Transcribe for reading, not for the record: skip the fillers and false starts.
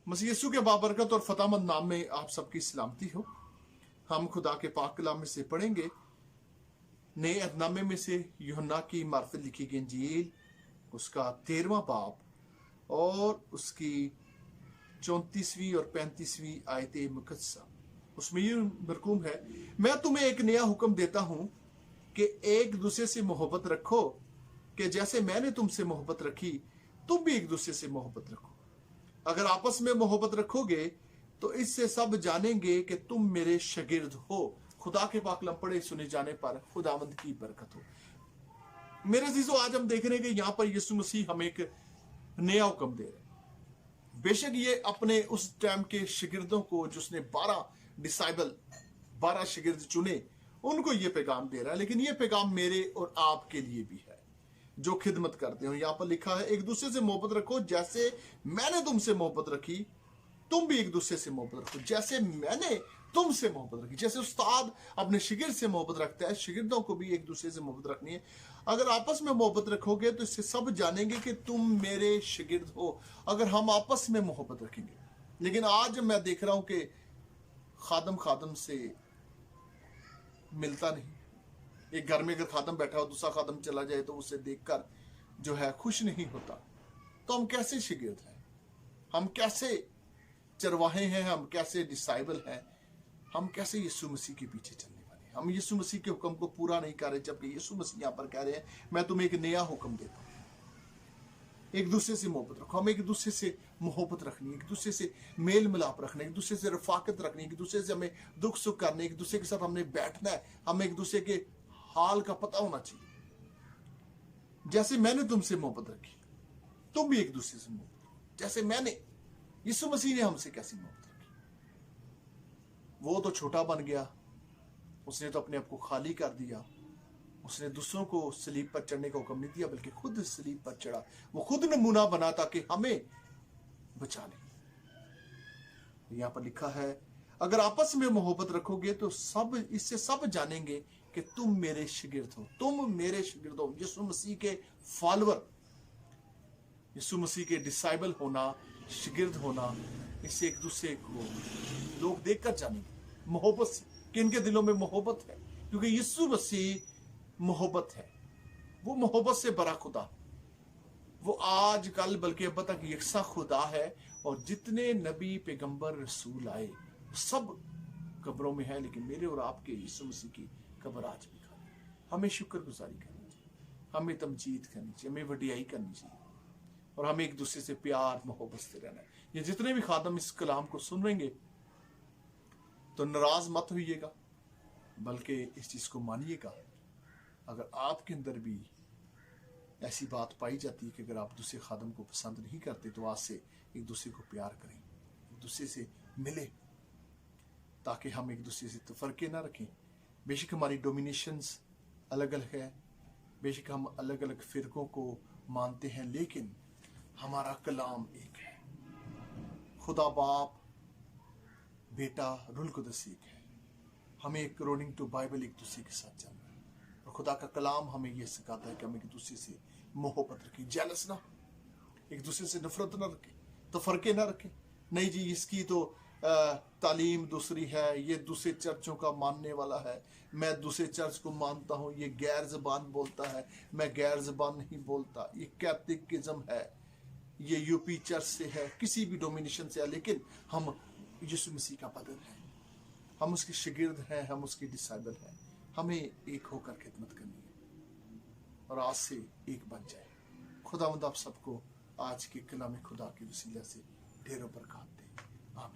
मसीह यीशु के बाबरकत और फतामंद नाम में आप सबकी सलामती हो। हम खुदा के पाक कलाम में से पढ़ेंगे नए अहदनामे में से यूहन्ना की मार्फत लिखी गई इंजील, उसका 13वां बाब और उसकी 34वीं और 35वीं आयत मुकद्दसा। उसमें ये मरकूम है, मैं तुम्हें एक नया हुक्म देता हूं कि एक दूसरे से मोहब्बत रखो, कि जैसे मैंने तुमसे मोहब्बत रखी तुम भी एक दूसरे से मोहब्बत रखो। अगर आपस में मोहब्बत रखोगे तो इससे सब जानेंगे कि तुम मेरे शागिर्द हो। खुदा के पाक कलाम पढ़े सुने जाने पर खुदावंद की बरकत हो। मेरे अजीजों, आज हम देख रहे हैं कि यहाँ पर यीशु मसीह हमें एक नया हुक्म दे रहे हैं। बेशक ये अपने उस टाइम के शागिर्दों को, जिसने 12 शागिर्द चुने, उनको ये पैगाम दे रहा है, लेकिन ये पैगाम मेरे और आपके लिए भी है जो खिदमत करते हो। यहां पर लिखा है, एक दूसरे से मोहब्बत रखो जैसे मैंने तुमसे मोहब्बत रखी, तुम भी एक दूसरे से मोहब्बत रखो जैसे मैंने तुमसे मोहब्बत रखी। जैसे उस्ताद अपने शागिर्द से मोहब्बत रखता है, शागिर्दों को भी एक दूसरे से मोहब्बत रखनी है। अगर आपस में मोहब्बत रखोगे तो इससे सब जानेंगे कि तुम मेरे शागिर्द हो, अगर हम आपस में मोहब्बत रखेंगे। लेकिन आज मैं देख रहा हूं कि खादम से मिलता नहीं। एक घर में अगर खादम बैठा हो, दूसरा खादम चला जाए तो उसे देखकर जो है खुश नहीं होता। तो हम कैसे शागिर्द हैं? हम कैसे चरवाहे हैं? हम कैसे डिसाइबल हैं? हम कैसे यीशु मसीह के पीछे चलने वाले हैं? हम यीशु मसीह के हुक्म को पूरा नहीं कर रहे, जबकि यीशु मसीह यहां पर कह रहे हैं, मैं तुम्हें एक नया हुक्म देता हूं, एक दूसरे से मोहब्बत रखो। हम एक दूसरे से मोहब्बत रखनी है, एक दूसरे से मेल मिलाप रखना है, एक दूसरे से रफाकत रखनी है, एक दूसरे से हमें दुख सुख करने, एक दूसरे के साथ हमने बैठना है, हमें एक दूसरे के हाल का पता होना चाहिए। जैसे मैंने तुमसे मोहब्बत रखी तुम भी एक दूसरे से मोहब्बत रखो। जैसे मैंने, यीशु मसीह ने हमसे कैसी मोहब्बत रखी। वो तो छोटा बन गया, उसने तो अपने आप को खाली कर दिया, उसने दूसरों को सलीब पर चढ़ने का हुक्म नहीं दिया, बल्कि खुद सलीब पर चढ़ा। वो खुद नमूना बना ताकि हमें बचा ले। यहां पर लिखा है, अगर आपस में मोहब्बत रखोगे तो इससे सब जानेंगे कि तुम मेरे शागिर्द हो, तुम मेरे शागिर्द हो। यीशु मसीह के फॉलोअर, यीशु मसीह के डिसाइबल होना, शागिर्द होना, इससे एक दूसरे को लोग देखकर जानेंगे मोहब्बत से कि इनके दिलों में मोहब्बत है, क्योंकि यीशु मसीह मोहब्बत है। वो मोहब्बत से बड़ा खुदा, वो आज कल बल्कि अब तक यकसा खुदा है। और जितने नबी पैगंबर रसूल आए सब कब्रों में है, लेकिन मेरे और आपके यीशु मसीह की कब्र आज भी खाली। हमें शुक्रगुजारी करनी चाहिए, हमें तमजीद करनी चाहिए, हमें वडियाई करनी चाहिए, और हमें एक दूसरे से प्यार मोहब्बत से रहना है। ये जितने भी खादम इस कलाम को सुन रहेंगे तो नाराज मत होइएगा, बल्कि इस चीज को मानिएगा। अगर आपके अंदर भी ऐसी बात पाई जाती है कि अगर आप दूसरे खादम को पसंद नहीं करते, तो आज से एक दूसरे को प्यार करें, एक दूसरे से मिले, ताकि हम एक दूसरे से तफरके ना रखें। बेशक हमारी डोमिनेशंस अलग अलग है, बेशक हम अलग अलग फिरकों को मानते हैं, लेकिन हमारा कलाम एक है। खुदा बाप, बेटा, रूह कुद्दूस एक है। हमें अकॉर्डिंग टू बाइबल एक दूसरे के साथ चलना है, और खुदा का कलाम हमें यह सिखाता है कि हम एक दूसरे से मोहब्बत रखें, जेलस ना, एक दूसरे से नफरत ना रखें, तफरके ना रखें। नहीं जी, इसकी तो तालीम दूसरी है, ये दूसरे चर्चों का मानने वाला है, मैं दूसरे चर्च को मानता हूँ, ये गैर जबान बोलता है, मैं गैर जबान नहीं बोलता, ये कैथोलिकिज्म है, ये यूपी चर्च से है, किसी भी डोमिनेशन से है, लेकिन हम यीशु मसीह का बदन है, हम उसके शागिर्द हैं, हम उसके डिसाइबल हैं। हमें एक होकर खिदमत करनी है, और आज से एक बन जाए। खुदावंद आप सबको आज के कलाम खुदा के वसीला से ढेरों बरकत दे। आमीन।